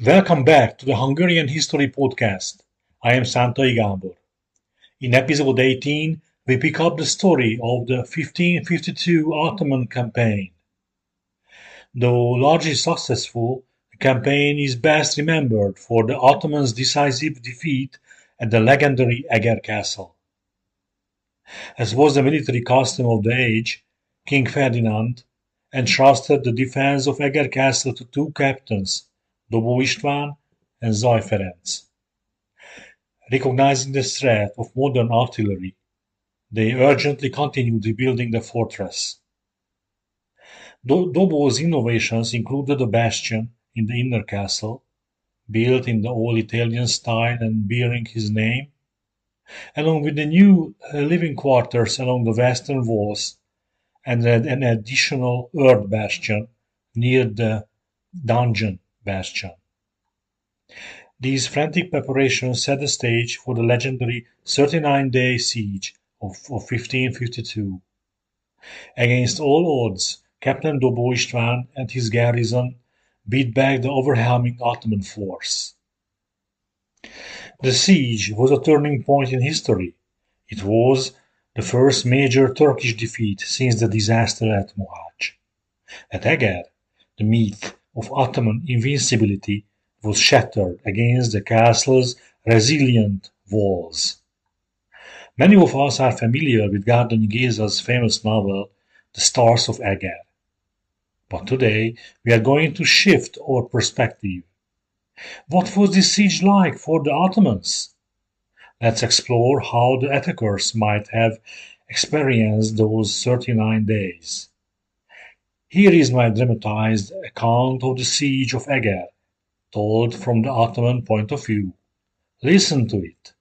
Welcome back to the Hungarian History Podcast. I am Szántai Gábor. In episode 18, we pick up the story of the 1552 Ottoman campaign. Though largely successful, the campaign is best remembered for the Ottomans' decisive defeat at the legendary Eger Castle. As was the military custom of the age, King Ferdinand entrusted the defense of Eger Castle to two captains, Dobó István and Zay Ferenc. Recognizing the threat of modern artillery, they urgently continued rebuilding the fortress. Dobó's innovations included a bastion in the inner castle, built in the old Italian style and bearing his name, along with the new living quarters along the western walls and an additional earth bastion near the dungeon bastion. These frantic preparations set the stage for the legendary 39-day siege of 1552. Against all odds, Captain Dobó István and his garrison beat back the overwhelming Ottoman force. The siege was a turning point in history. It was the first major Turkish defeat since the disaster at Mohács. At Eger, the myth of Ottoman invincibility was shattered against the castle's resilient walls. Many of us are familiar with Gárdonyi Géza's famous novel, The Stars of Eger. But today we are going to shift our perspective. What was this siege like for the Ottomans? Let's explore how the attackers might have experienced those 39 days. Here is my dramatized account of the siege of Eger, told from the Ottoman point of view. Listen to it.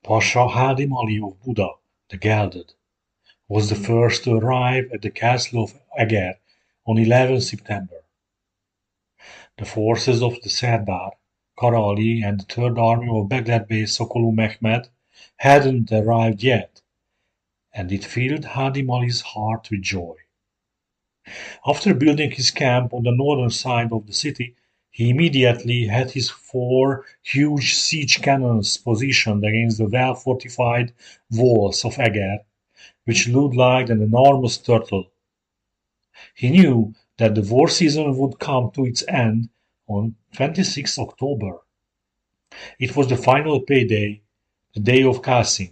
Pasha Hádim of Buda, the Gelded, was the first to arrive at the castle of Eger on 11 September. The forces of the Serdar, Kara Ali and the Third Army of Beglerbey Sokollu Mehmed hadn't arrived yet, and it filled Hádim Ali's heart with joy. After building his camp on the northern side of the city, he immediately had his 4 huge siege cannons positioned against the well-fortified walls of Eger, which looked like an enormous turtle. He knew that the war season would come to its end on 26 October. It was the final payday, the day of Crescent,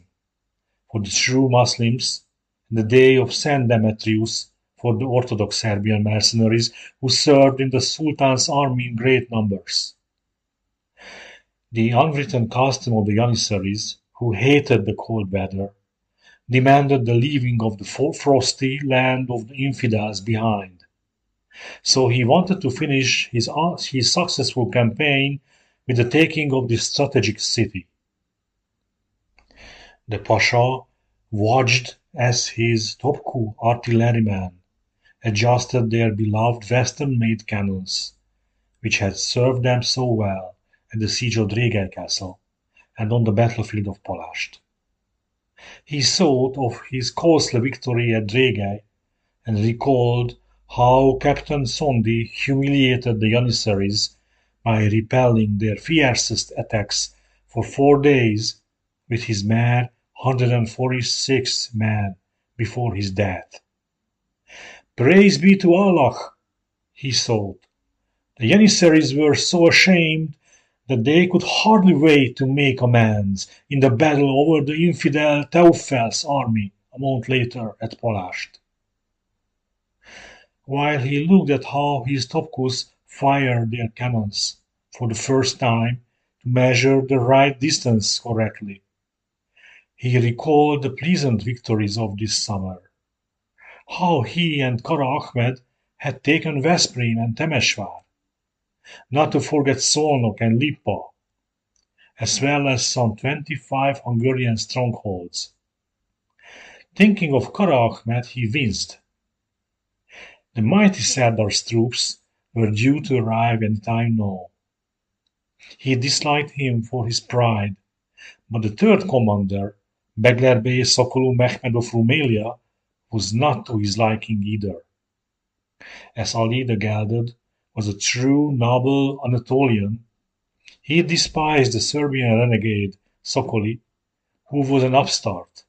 for the true Muslims, and the day of Saint Demetrius for the Orthodox Serbian mercenaries who served in the Sultan's army in great numbers. The unwritten custom of the Janissaries, who hated the cold weather, demanded the leaving of the frosty land of the infidels behind. So he wanted to finish his successful campaign with the taking of this strategic city. The Pasha watched as his Topku artillerymen adjusted their beloved western-made cannons, which had served them so well at the siege of Eger Castle and on the battlefield of Palasht. He thought of his costly victory at Gergely and recalled how Captain Sondi humiliated the Janissaries by repelling their fiercest attacks for 4 days with his mere 146 men before his death. Praise be to Allah, he thought. The Janissaries were so ashamed that they could hardly wait to make amends in the battle over the infidel Teufels army a month later at Palasht. While he looked at how his Topkus fired their cannons for the first time to measure the right distance correctly, he recalled the pleasant victories of this summer. How he and Kara Ahmed had taken Veszprém and Temesvár, not to forget Szolnok and Lipa, as well as some 25 Hungarian strongholds. Thinking of Kara Ahmed, he winced. The mighty Serdar's troops were due to arrive any time now. He disliked him for his pride, but the third commander, Beglerbey Sokollu Mehmed of Rumelia, was not to his liking either. As Ali the Gelded was a true noble Anatolian, he despised the Serbian renegade Sokoli, who was an upstart,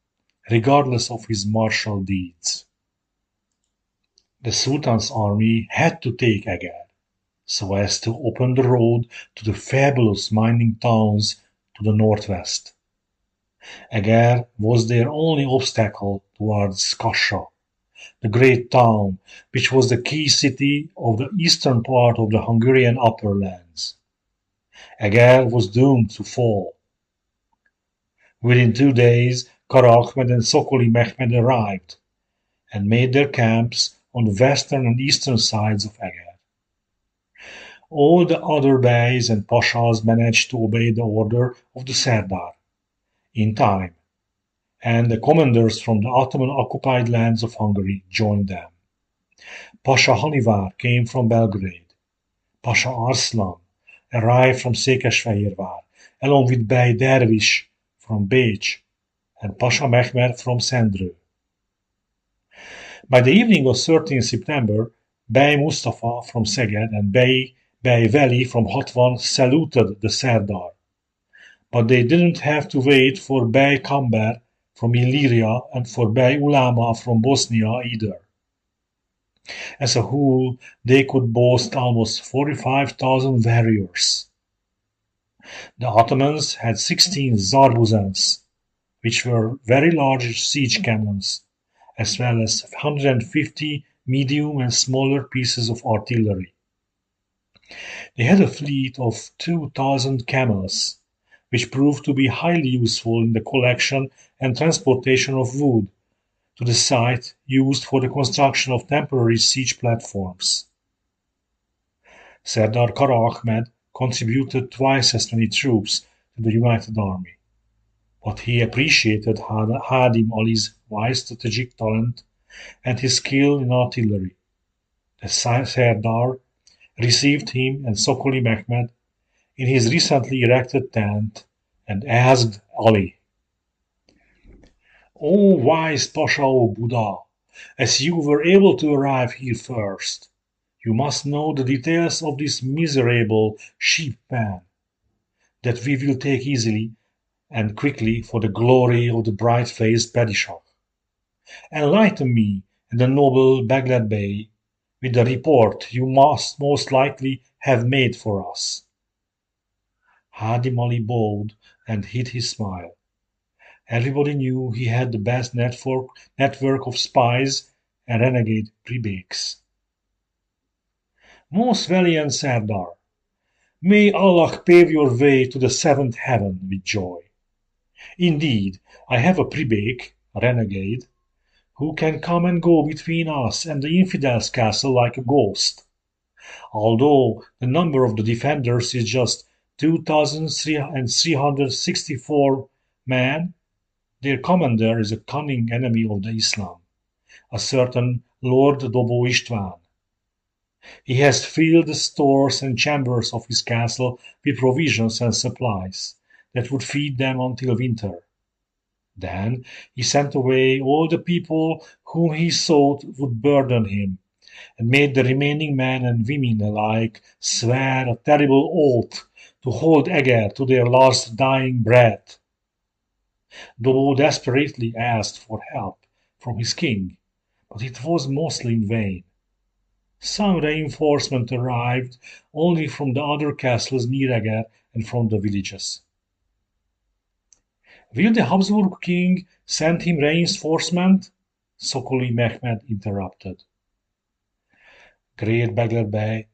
regardless of his martial deeds. The Sultan's army had to take Eger, so as to open the road to the fabulous mining towns to the northwest. Eger was their only obstacle towards Pasha, the great town which was the key city of the eastern part of the Hungarian upper lands. Eger was doomed to fall. Within 2 days, Kara Ahmed and Sokoli Mehmed arrived, and made their camps on the western and eastern sides of Eger. All the other beys and pashas managed to obey the order of the Serdar, in time, and the commanders from the Ottoman-occupied lands of Hungary joined them. Pasha Hanivar came from Belgrade. Pasha Arslan arrived from Székesfehérvár, along with Bey Dervish from Bécs, and Pasha Mehmed from Szendrő. By the evening of 13 September, Bey Mustafa from Szeged and Bey Veli from Hatvan saluted the Serdar, but they didn't have to wait for Bey Kamber from Illyria and for Bey Ulama from Bosnia either. As a whole, they could boast almost 45,000 warriors. The Ottomans had 16 zarbuzans, which were very large siege cannons, as well as 150 medium and smaller pieces of artillery. They had a fleet of 2,000 camels, which proved to be highly useful in the collection and transportation of wood to the site used for the construction of temporary siege platforms. Serdar Kara Ahmed contributed twice as many troops to the united army, but he appreciated Hádim Ali's wide strategic talent and his skill in artillery. The Serdar received him and Sokoli Mehmed in his recently erected tent and asked Ali, "O wise Pasha of Buddha, as you were able to arrive here first, you must know the details of this miserable sheep pen, that we will take easily and quickly for the glory of the bright-faced Padishah. Enlighten me and the noble Baghdad Bey with the report you must most likely have made for us." Hádim Ali bowed and hid his smile. Everybody knew he had the best network of spies and renegade prebaks. "Most valiant Serdar, may Allah pave your way to the seventh heaven with joy. Indeed, I have a prebak, a renegade, who can come and go between us and the infidel's castle like a ghost. Although the number of the defenders is just 2,364 men, their commander is a cunning enemy of the Islam, a certain Lord Dobó István. He has filled the stores and chambers of his castle with provisions and supplies that would feed them until winter. Then he sent away all the people whom he thought would burden him, and made the remaining men and women alike swear a terrible oath to hold Eger to their last dying breath. Dobó desperately asked for help from his king, but it was mostly in vain. Some reinforcement arrived only from the other castles near Eger and from the villages. "Will the Habsburg king send him reinforcement?" Sokoli Mehmed interrupted. "Great Baghdad Bey,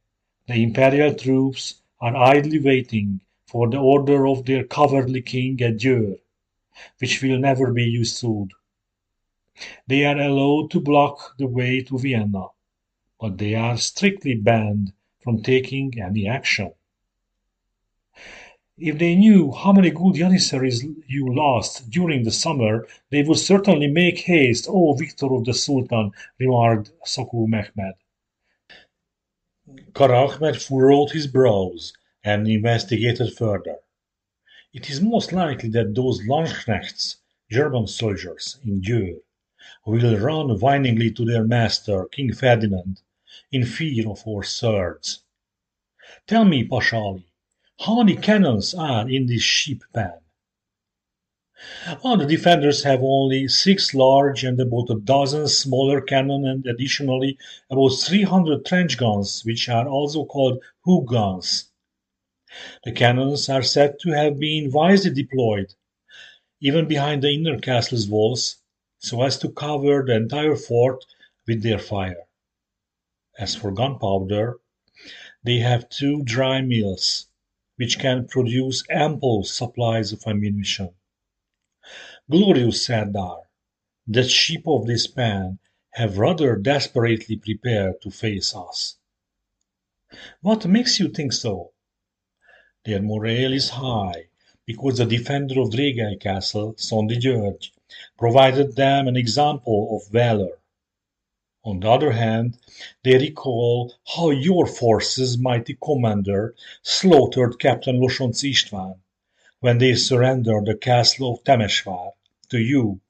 the imperial troops are idly waiting for the order of their cowardly king at Győr, which will never be issued. They are allowed to block the way to Vienna, but they are strictly banned from taking any action. If they knew how many good Janissaries you lost during the summer, they would certainly make haste, O Victor of the Sultan," remarked Sokoli Mehmed. Kara Ahmed furrowed his brows and investigated further. "It is most likely that those Landsknechts, German soldiers, in Győr, will run whiningly to their master, King Ferdinand, in fear of our swords. Tell me, Pasha Ali, how many cannons are in this sheep pen? The defenders have only 6 large and about a dozen smaller cannon and additionally about 300 trench guns, which are also called hook guns. The cannons are said to have been wisely deployed, even behind the inner castle's walls, so as to cover the entire fort with their fire. As for gunpowder, they have 2 dry mills, which can produce ample supplies of ammunition. Glorious Serdar, the sheep of this pen have rather desperately prepared to face us. What makes you think so? Their morale is high, because the defender of Eger Castle, Szondi György, provided them an example of valor. On the other hand, they recall how your force's mighty commander slaughtered Captain Losonc István when they surrendered the castle of Temesvár to you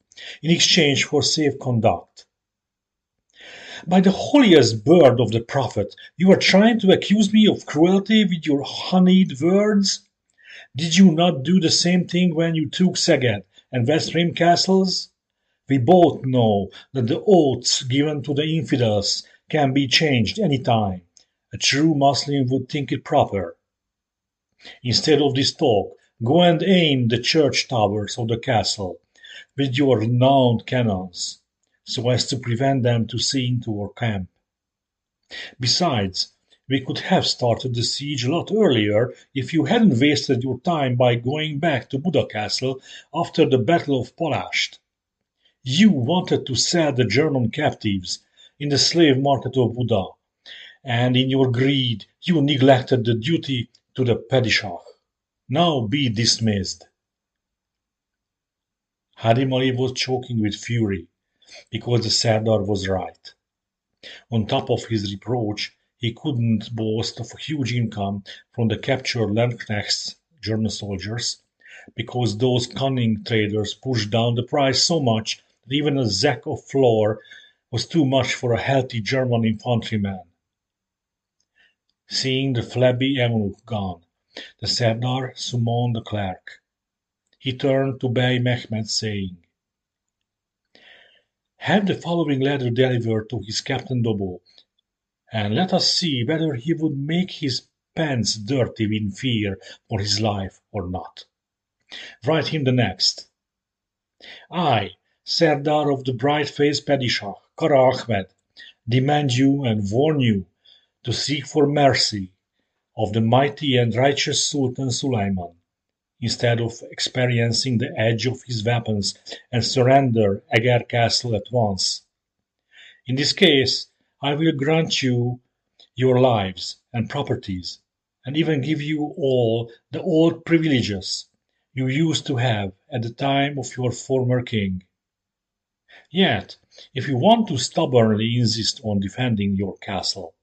in exchange for safe conduct. By the holiest bird of the prophet, you are trying to accuse me of cruelty with your honeyed words? Did you not do the same thing when you took Szeged and Veszprém castles? We both know that the oaths given to the infidels can be changed any time. A true Muslim would think it proper. Instead of this talk, go and aim the church towers of the castle with your renowned cannons, so as to prevent them to see into our camp. Besides, we could have started the siege a lot earlier if you hadn't wasted your time by going back to Buda Castle after the Battle of Palasht. You wanted to sell the German captives in the slave market of Buda, and in your greed you neglected the duty to the Padishah. Now be dismissed. Hádim Ali was choking with fury, because the Serdar was right. On top of his reproach, he couldn't boast of a huge income from the captured Landknechts, German soldiers, because those cunning traders pushed down the price so much that even a sack of flour was too much for a healthy German infantryman. Seeing the flabby eunuch gone, the Serdar summoned the clerk. He turned to Bey Mehmed, saying, "Have the following letter delivered to his captain Dobó, and let us see whether he would make his pants dirty in fear for his life or not. Write him the next. I, Serdar of the bright-faced Padishah, Kara Ahmed, demand you and warn you to seek for mercy of the mighty and righteous Sultan Suleiman, instead of experiencing the edge of his weapons, and surrender Eger Castle at once. In this case, I will grant you your lives and properties, and even give you all the old privileges you used to have at the time of your former king. Yet, if you want to stubbornly insist on defending your castle,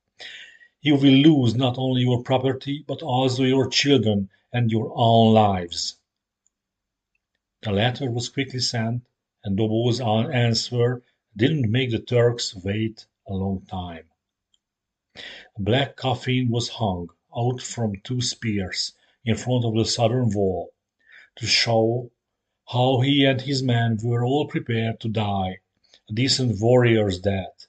you will lose not only your property, but also your children and your own lives." The letter was quickly sent, and Dobó's answer didn't make the Turks wait a long time. A black coffin was hung out from 2 spears in front of the southern wall, to show how he and his men were all prepared to die a decent warrior's death.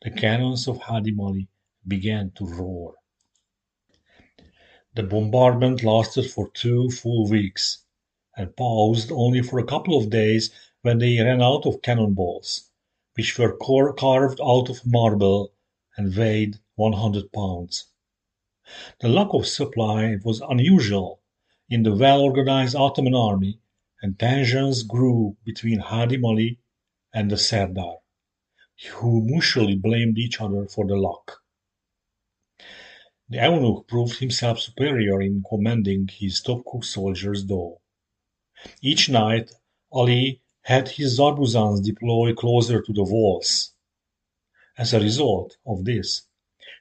The cannons of Hádim Ali began to roar. The bombardment lasted for 2 full weeks, and paused only for a couple of days when they ran out of cannonballs, which were carved out of marble and weighed 100 pounds. The lack of supply was unusual in the well-organized Ottoman army, and tensions grew between Hádim Ali and the Serdar, who mutually blamed each other for the lack. The eunuch proved himself superior in commanding his top-cook soldiers, though. Each night Ali had his Zarbuzans deploy closer to the walls. As a result of this,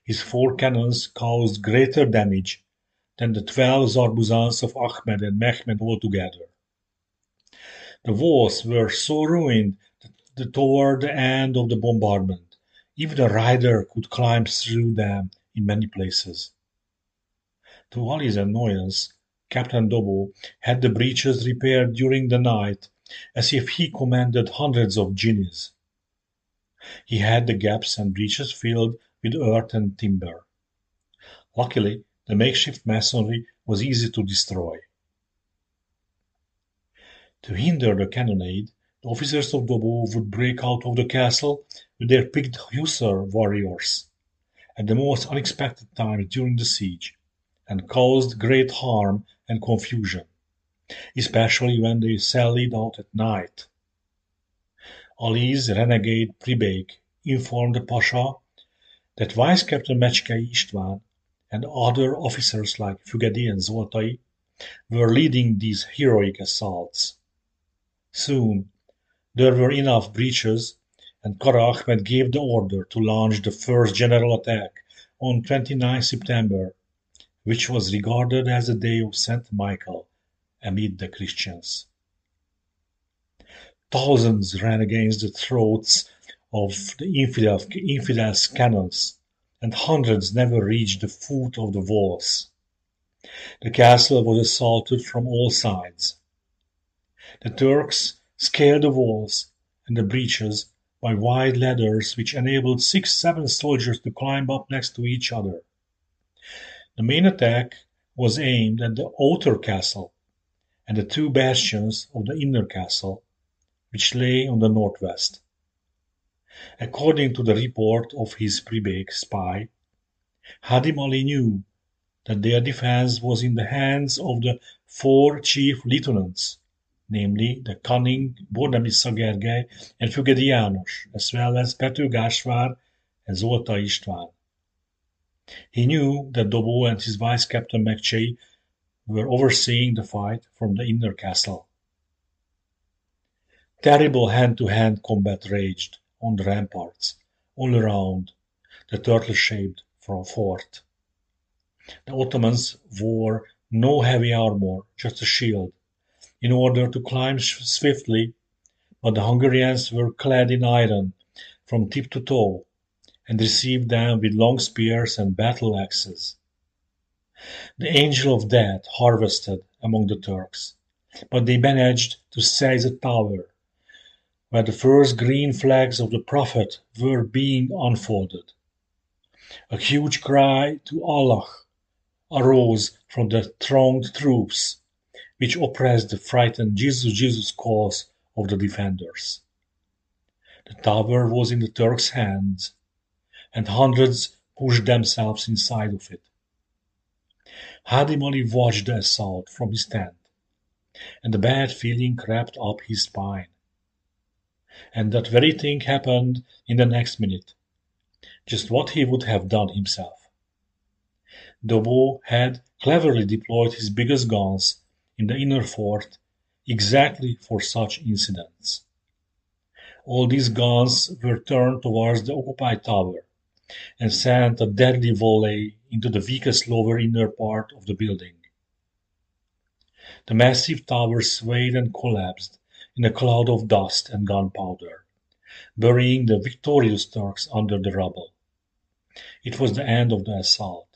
his 4 cannons caused greater damage than the 12 Zarbuzans of Ahmed and Mehmed altogether. The walls were so ruined that toward the end of the bombardment, even a rider could climb through them in many places. To Ali's annoyance, Captain Dobó had the breaches repaired during the night, as if he commanded hundreds of guineas. He had the gaps and breaches filled with earth and timber. Luckily, the makeshift masonry was easy to destroy. To hinder the cannonade, the officers of Dobó would break out of the castle with their picked hussar warriors at the most unexpected times during the siege, and caused great harm and confusion, especially when they sallied out at night. Ali's renegade Pribék informed the Pasha that Vice-Captain Mecskei István and other officers like Fügedi and Zoltai were leading these heroic assaults. Soon there were enough breaches, and Kara Ahmed gave the order to launch the first general attack on 29 September, which was regarded as the day of St. Michael amid the Christians. Thousands ran against the throats of the infidels' cannons, and hundreds never reached the foot of the walls. The castle was assaulted from all sides. The Turks scaled the walls and the breaches by wide ladders which enabled 6-7 soldiers to climb up next to each other. The main attack was aimed at the outer castle and the 2 bastions of the inner castle, which lay on the northwest. According to the report of his Pribék spy, Hádim Ali knew that their defense was in the hands of the 4 chief lieutenants, namely the cunning Bornemisza Gergely and Fügedi János, as well as Pető Gáspár and Zoltai István. He knew that Dobó and his vice-captain Mecskei were overseeing the fight from the inner castle. Terrible hand-to-hand combat raged on the ramparts, all around the turtle-shaped fort. The Ottomans wore no heavy armor, just a shield, in order to climb swiftly, but the Hungarians were clad in iron from tip to toe, and received them with long spears and battle axes. The angel of death harvested among the Turks, but they managed to seize a tower, where the first green flags of the prophet were being unfolded. A huge cry to Allah arose from the thronged troops, which oppressed the frightened Jesus, Jesus cause of the defenders. The tower was in the Turks' hands, and hundreds pushed themselves inside of it. Hádim Ali watched the assault from his tent, and a bad feeling crept up his spine. And that very thing happened in the next minute, just what he would have done himself. Dobó had cleverly deployed his biggest guns in the inner fort exactly for such incidents. All these guns were turned towards the occupied tower and sent a deadly volley into the weakest lower inner part of the building. The massive tower swayed and collapsed in a cloud of dust and gunpowder, burying the victorious Turks under the rubble. It was the end of the assault.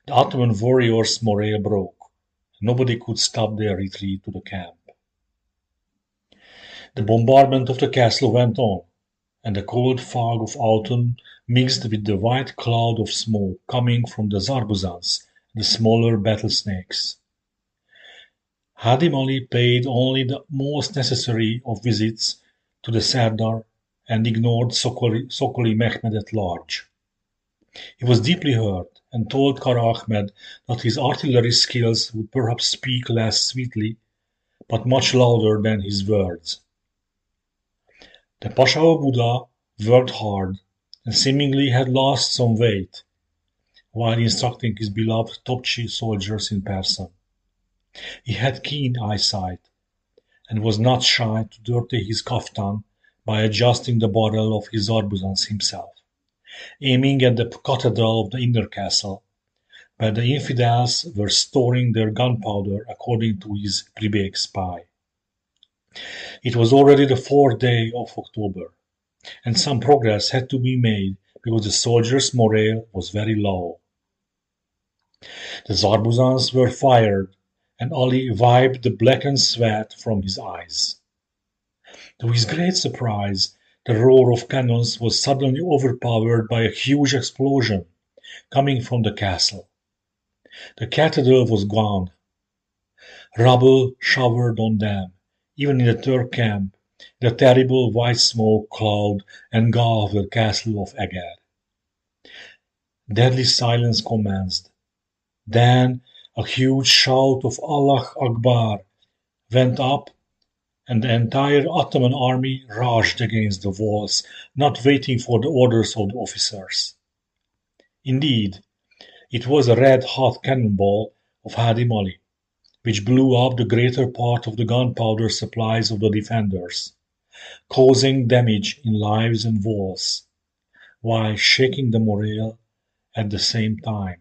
The Ottoman warriors' morale broke. Nobody could stop their retreat to the camp. The bombardment of the castle went on, and the cold fog of autumn mixed with the white cloud of smoke coming from the Zarbuzans, the smaller battle snakes. Hádim Ali paid only the most necessary of visits to the Serdar and ignored Sokoli Mehmed at large. He was deeply hurt and told Kara Ahmed that his artillery skills would perhaps speak less sweetly, but much louder than his words. The Pasha of Buda worked hard and seemingly had lost some weight while instructing his beloved Topchi soldiers in person. He had keen eyesight and was not shy to dirty his kaftan by adjusting the barrel of his arbuzans himself, aiming at the cathedral of the inner castle, where the infidels were storing their gunpowder according to his Pribék spy. It was already the 4th day of October, and some progress had to be made because the soldiers' morale was very low. The Zarbuzans were fired, and Ali wiped the blackened sweat from his eyes. To his great surprise, the roar of cannons was suddenly overpowered by a huge explosion coming from the castle. The cathedral was gone. Rubble showered on them. Even in the Turk camp, the terrible white smoke cloud engulfed the castle of Eger. Deadly silence commenced. Then a huge shout of Allah Akbar went up, and the entire Ottoman army rushed against the walls, not waiting for the orders of the officers. Indeed, it was a red-hot cannonball of Hádim Ali, which blew up the greater part of the gunpowder supplies of the defenders, causing damage in lives and walls, while shaking the morale at the same time.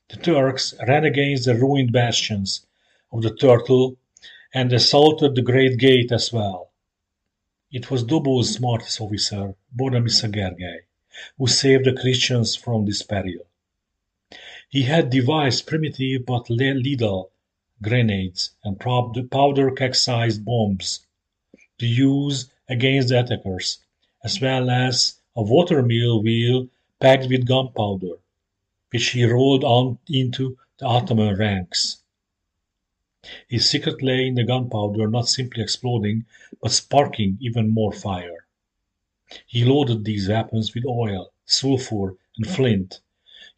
The Turks ran against the ruined bastions of the Turtle and assaulted the great gate as well. It was Dobó's smartest officer, Bornemisza Gergely, who saved the Christians from this peril. He had devised primitive but lethal grenades and powder-keg-sized bombs to use against the attackers, as well as a watermill wheel packed with gunpowder, which he rolled on into the Ottoman ranks. His secret lay in the gunpowder not simply exploding, but sparking even more fire. He loaded these weapons with oil, sulfur, and flint,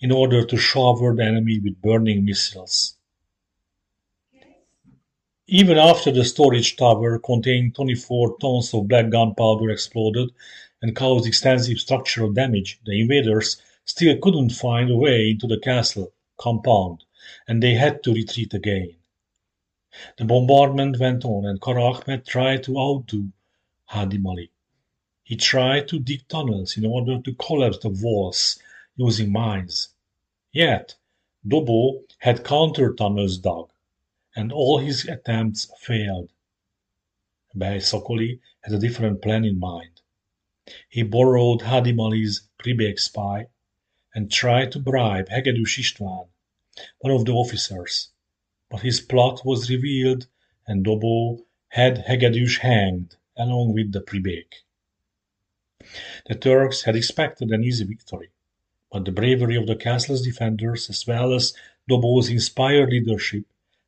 in order to shower the enemy with burning missiles. Even after the storage tower containing 24 tons of black gunpowder exploded and caused extensive structural damage, the invaders still couldn't find a way into the castle compound, and they had to retreat again. The bombardment went on, and Kara Ahmed tried to outdo Hádim Ali. He tried to dig tunnels in order to collapse the walls using mines. Yet, Dobó had counter-tunnels dug, and all his attempts failed. Bey Szokoli had a different plan in mind. He borrowed Hádim Ali's Pribék spy and tried to bribe Hegedűs István, one of the officers, but his plot was revealed and Dobó had Hegedűs hanged along with the Pribék. The Turks had expected an easy victory, but the bravery of the castle's defenders, as well as Dobó's inspired leadership,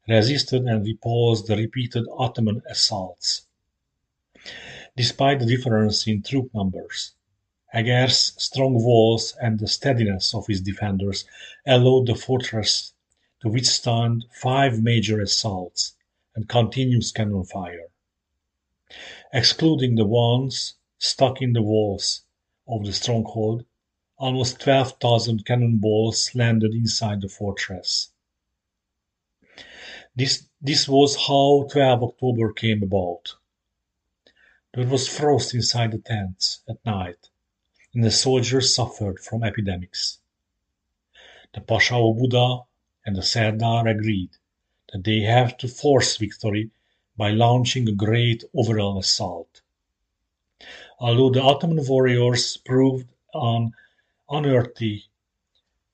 resisted and repulsed the repeated Ottoman assaults. Despite the difference in troop numbers, Eger's strong walls and the steadiness of his defenders allowed the fortress to withstand 5 major assaults and continuous cannon fire. Excluding the ones stuck in the walls of the stronghold, almost 12,000 cannonballs landed inside the fortress. This was how 12 October came about. There was frost inside the tents at night, and the soldiers suffered from epidemics. The Pasha of Buda and the Serdar agreed that they have to force victory by launching a great overall assault. Although the Ottoman warriors proved an unearthly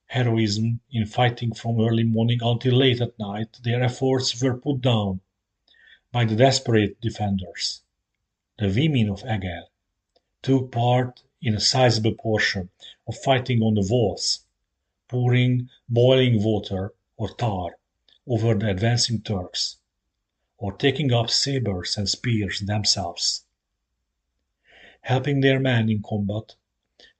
heroism in fighting from early morning until late at night, their efforts were put down by the desperate defenders. The women of Eger took part in a sizable portion of fighting on the walls, pouring boiling water or tar over the advancing Turks, or taking up sabres and spears themselves. Helping their men in combat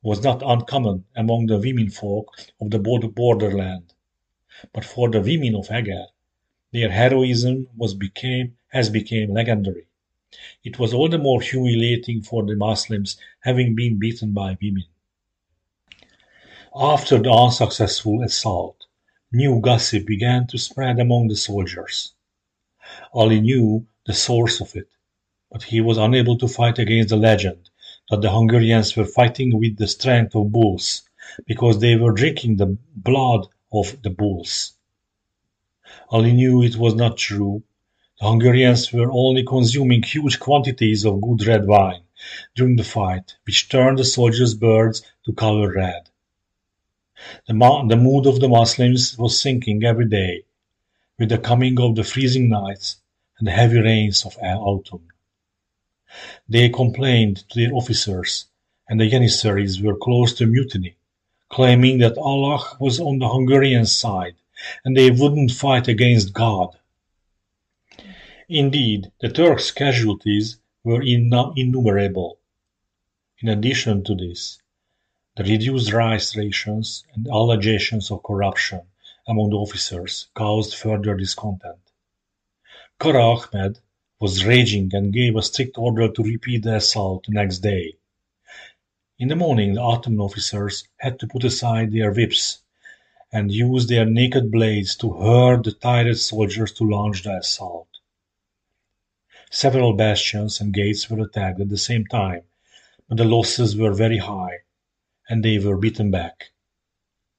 was not uncommon among the womenfolk of the borderland, but for the women of Eger, their heroism has become legendary. It was all the more humiliating for the Muslims having been beaten by women. After the unsuccessful assault, new gossip began to spread among the soldiers. Ali knew the source of it, but he was unable to fight against the legend that the Hungarians were fighting with the strength of bulls, because they were drinking the blood of the bulls. Ali knew it was not true. The Hungarians were only consuming huge quantities of good red wine during the fight, which turned the soldiers' beards to color red. The mood of the Muslims was sinking every day, with the coming of the freezing nights and the heavy rains of autumn. They complained to their officers, and the Janissaries were close to mutiny, claiming that Allah was on the Hungarian side and they wouldn't fight against God. Indeed, the Turks' casualties were innumerable. In addition to this, the reduced rice rations and allegations of corruption among the officers caused further discontent. Kara Ahmed was raging and gave a strict order to repeat the assault the next day. In the morning, the Ottoman officers had to put aside their whips and use their naked blades to herd the tired soldiers to launch the assault. Several bastions and gates were attacked at the same time, but the losses were very high, and they were beaten back.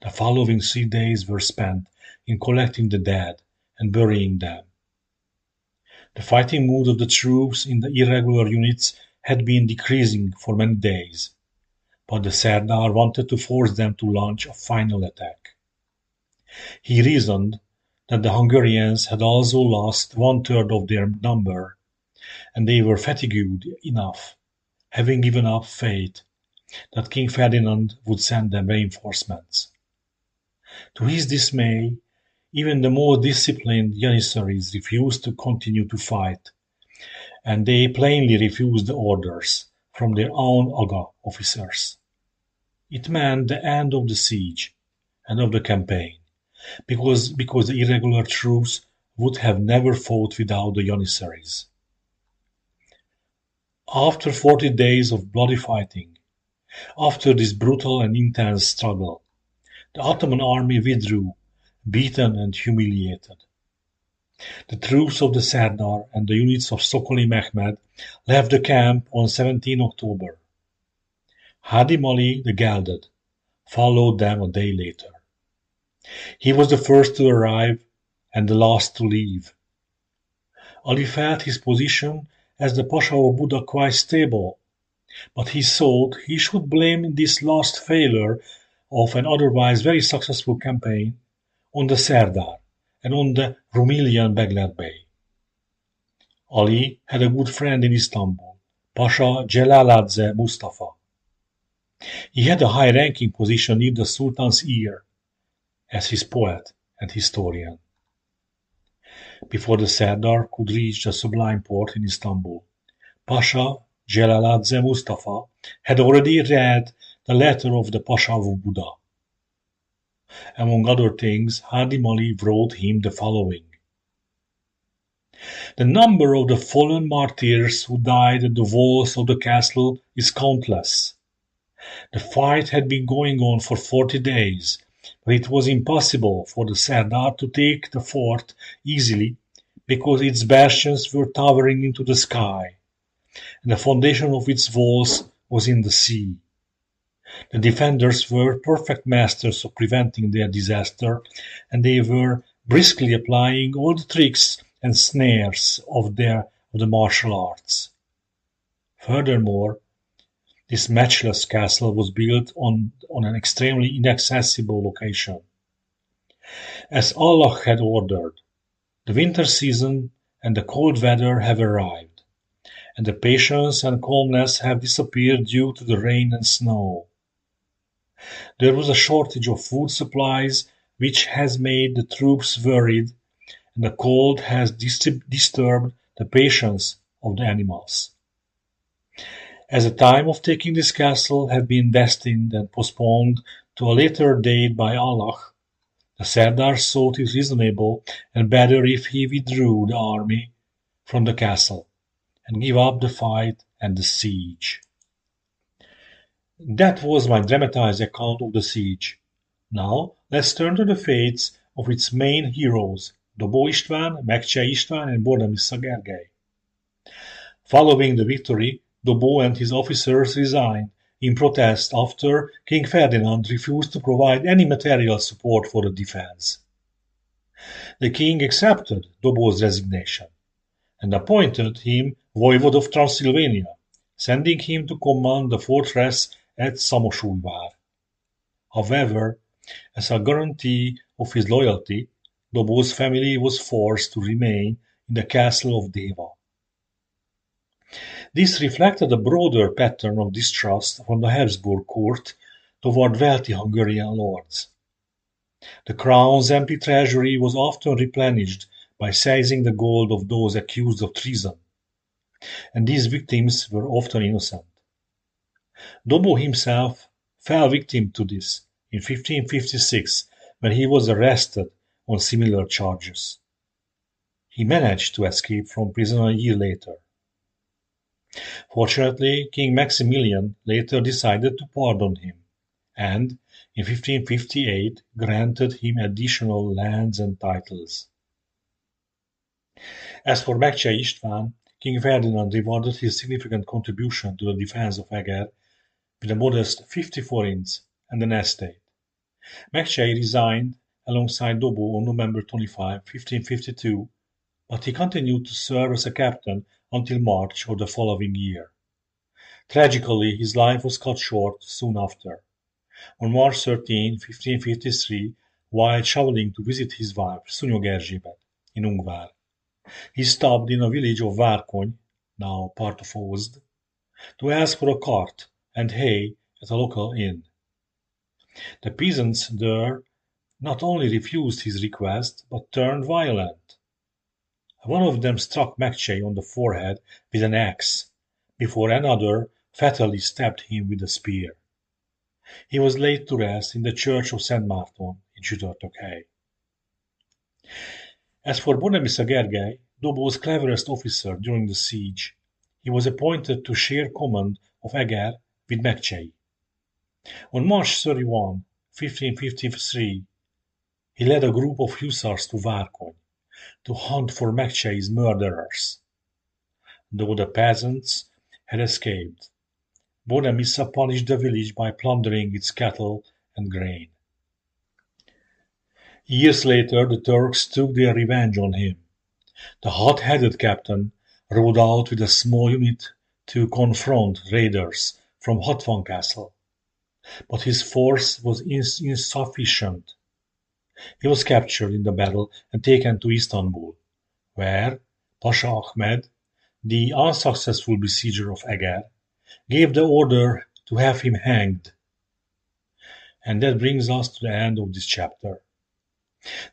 The following 3 days were spent in collecting the dead and burying them. The fighting mood of the troops in the irregular units had been decreasing for many days, but the Serdar wanted to force them to launch a final attack. He reasoned that the Hungarians had also lost 1/3 of their number, and they were fatigued enough, having given up faith that King Ferdinand would send them reinforcements. To his dismay, even the more disciplined Janissaries refused to continue to fight, and they plainly refused the orders from their own Aga officers. It meant the end of the siege and of the campaign, because the irregular troops would have never fought without the Janissaries. After 40 days of bloody fighting, after this brutal and intense struggle, the Ottoman army withdrew, beaten and humiliated. The troops of the Serdar and the units of Sokoli Mehmed left the camp on 17 October. Hádim Ali the gelded followed them a day later. He was the first to arrive and the last to leave. Ali felt his position as the Pasha of Buda quite stable, but he thought he should blame this last failure of an otherwise very successful campaign on the Serdar and on the Rumelian Begler Bey. Ali had a good friend in Istanbul, Pasha Jalaladze Mustafa. He had a high-ranking position near the Sultan's ear as his poet and historian. Before the Serdar could reach the Sublime Port in Istanbul, Pasha Jalaladze Mustafa had already read the letter of the Pasha of Buda. Among other things, Hádim Ali wrote him the following: "The number of the fallen martyrs who died at the walls of the castle is countless. The fight had been going on for 40 days, but it was impossible for the Serdar to take the fort easily because its bastions were towering into the sky, and the foundation of its walls was in the sea. The defenders were perfect masters of preventing their disaster, and they were briskly applying all the tricks and snares of the martial arts. Furthermore, this matchless castle was built on an extremely inaccessible location. As Allah had ordered, the winter season and the cold weather have arrived, and the patience and calmness have disappeared due to the rain and snow. There was a shortage of food supplies, which has made the troops worried, and the cold has disturbed the patience of the animals. As the time of taking this castle had been destined and postponed to a later date by Allah, the Serdar thought it reasonable and better if he withdrew the army from the castle and give up the fight and the siege." That was my dramatized account of the siege. Now let's turn to the fates of its main heroes, Dobó István, Megcsei István, and Bornemisza Gergely. Following the victory, Dobó and his officers resigned in protest after King Ferdinand refused to provide any material support for the defense. The king accepted Dobó's resignation and appointed him voivode of Transylvania, sending him to command the fortress at Szamosújvár. However, As a guarantee of his loyalty, Dobó's family was forced to remain in the castle of Deva. This reflected a broader pattern of distrust from the Habsburg court toward wealthy Hungarian lords. The crown's empty treasury was often replenished by seizing the gold of those accused of treason, and these victims were often innocent. Dobó himself fell victim to this in 1556 when he was arrested on similar charges. He managed to escape from prison a year later. Fortunately, King Maximilian later decided to pardon him, and in 1558 granted him additional lands and titles. As for Megcsei István, King Ferdinand rewarded his significant contribution to the defense of Eger with a modest 50 forints and an estate. Megcsei resigned alongside Dobó on November 25, 1552, but he continued to serve as a captain until March of the following year. Tragically, his life was cut short soon after. On March 13, 1553, while traveling to visit his wife, Szúnyog Erzsébet, in Ungvár, he stopped in a village of Várkony, now part of Ózd, to ask for a cart and hay at a local inn. The peasants there not only refused his request, but turned violent. One of them struck Megcsei on the forehead with an axe, before another fatally stabbed him with a spear. He was laid to rest in the church of Szent Márton in Csütörtökhely. As for Bornemisza Gergely, Dobó's cleverest officer during the siege, he was appointed to share command of Eger with Megcsei. On March 31, 1553, he led a group of hussars to Várkony to hunt for Megcsei's murderers. Though the peasants had escaped, Bornemisza punished the village by plundering its cattle and grain. Years later, the Turks took their revenge on him. The hot-headed captain rode out with a small unit to confront raiders from Hatvan Castle, but his force was insufficient. He was captured in the battle and taken to Istanbul, where Pasha Ahmed, the unsuccessful besieger of Eger, gave the order to have him hanged. And that brings us to the end of this chapter.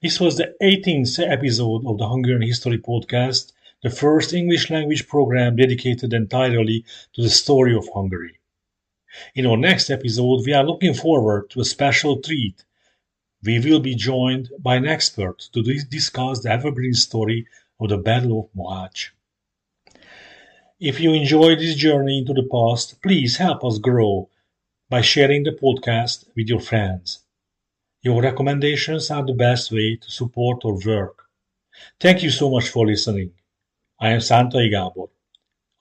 This was the 18th episode of the Hungarian History Podcast, the first English-language program dedicated entirely to the story of Hungary. In our next episode, we are looking forward to a special treat. We will be joined by an expert to discuss the evergreen story of the Battle of Mohács. If you enjoyed this journey into the past, please help us grow by sharing the podcast with your friends. Your recommendations are the best way to support our work. Thank you so much for listening. I am Szántai Gábor.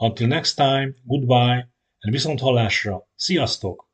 Until next time, goodbye, and viszonthallásra, sziasztok!